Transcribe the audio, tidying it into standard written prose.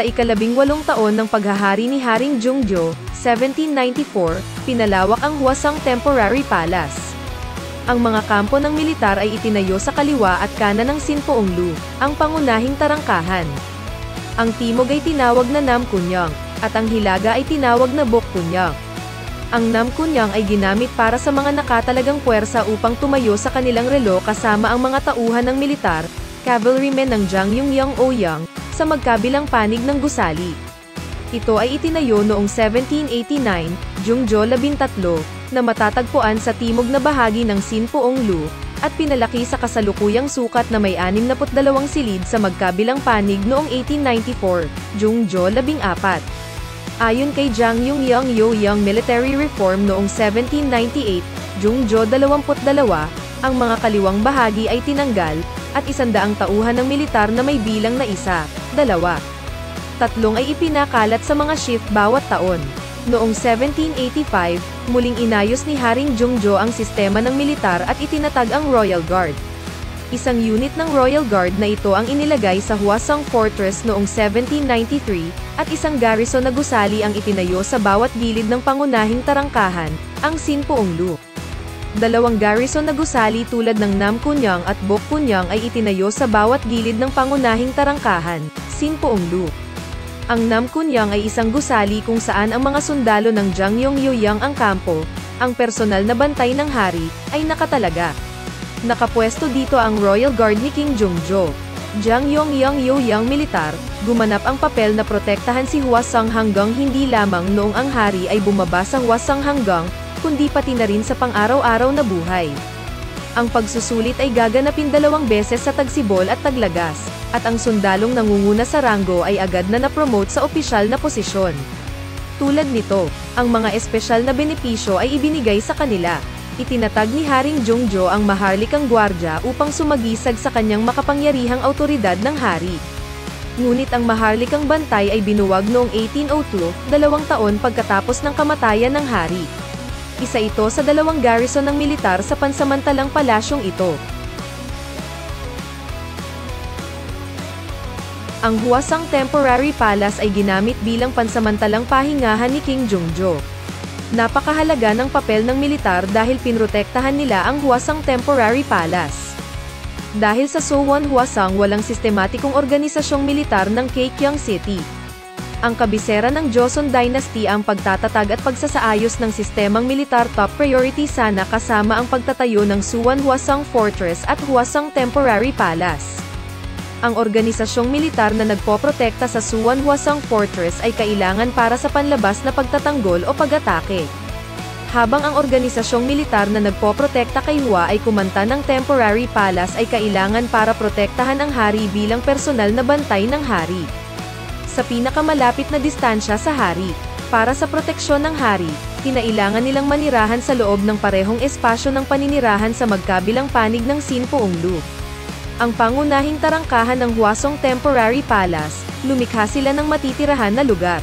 Sa ika-18 taon ng paghahari ni Haring Jungjo, 1794, pinalawak ang Hwasong Temporary Palace. Ang mga kampo ng militar ay itinayo sa kaliwa at kanan ng Sinpoonglu, ang pangunahing tarangkahan. Ang timog ay tinawag na Namkunyang, at ang hilaga ay tinawag na Bokkunyang. Ang Namkunyang ay ginamit para sa mga nakatalagang puwersa upang tumayo sa kanilang relo kasama ang mga tauhan ng militar, cavalrymen ng Jangyungyang Ouyang, sa magkabilang panig ng gusali. Ito ay itinayo noong 1789, Jungjo 13, na matatagpuan sa timog na bahagi ng Sinpoonglu, at pinalaki sa kasalukuyang sukat na may 62 silid sa magkabilang panig noong 1894, Jungjo 14. Ayon kay Jangyungyang Ouyang Military Reform noong 1798, Jungjo 22, ang mga kaliwang bahagi ay tinanggal, at 100 tauhan ng militar na may bilang na 1, 2, 3 ay ipinakalat sa mga shift bawat taon. Noong 1785, muling inayos ni Haring Jungjo ang sistema ng militar at itinatag ang Royal Guard. Isang unit ng Royal Guard na ito ang inilagay sa Hwasong Fortress noong 1793, at isang garrison na gusali ang itinayo sa bawat gilid ng pangunahing tarangkahan, ang Sinpoonglu. 2 garrison na gusali tulad ng Namkunyang at Bokkunyang ay itinayo sa bawat gilid ng pangunahing tarangkahan, Sinpoonglu. Ang Namkunyang ay isang gusali kung saan ang mga sundalo ng Jangyungyang ang kampo, ang personal na bantay ng hari, ay nakatalaga. Nakapwesto dito ang Royal Guard ni King Jungjo. Jangyungyang Ouyang militar, gumanap ang papel na protektahan si Hwasong hanggang hindi lamang noong ang hari ay bumaba sa Hwasong hanggang, kundi pati na rin sa pang-araw-araw na buhay. Ang pagsusulit ay gaganapin 2 beses sa Tagsibol at Taglagas, at ang sundalong nangunguna sa ranggo ay agad na napromote sa opisyal na posisyon. Tulad nito, ang mga espesyal na benepisyo ay ibinigay sa kanila. Itinatag ni Haring Jungjo ang maharlikang gwardya upang sumagisag sa kanyang makapangyarihang autoridad ng hari. Ngunit ang maharlikang bantay ay binuwag noong 1802, 2 taon pagkatapos ng kamatayan ng hari. Isa ito sa 2 garrison ng militar sa pansamantalang palasyong ito. Ang Hwasong Temporary Palace ay ginamit bilang pansamantalang pahingahan ni King Jungjo. Napakahalaga ng papel ng militar dahil pinrotektahan nila ang Hwasong Temporary Palace. Dahil sa Sowon Hwasong walang sistematikong organisasyong militar ng Kaekyang City. Ang kabisera ng Joseon Dynasty ang pagtatatag at pagsasaayos ng sistemang militar top priority sana kasama ang pagtatayo ng Suwon Hwasong Fortress at Hwasong Temporary Palace. Ang organisasyong militar na nagpoprotekta sa Suwon Hwasong Fortress ay kailangan para sa panlabas na pagtatanggol o pag-atake. Habang ang organisasyong militar na nagpoprotekta kay Hwa ay kumanta ng Temporary Palace ay kailangan para protektahan ang hari bilang personal na bantay ng hari. Sa pinakamalapit na distansya sa hari, para sa proteksyon ng hari, kinailangan nilang manirahan sa loob ng parehong espasyo ng paninirahan sa magkabilang panig ng Sinpoonglu. Ang pangunahing tarangkahan ng Hwasong Temporary Palace, lumikha sila ng matitirahan na lugar.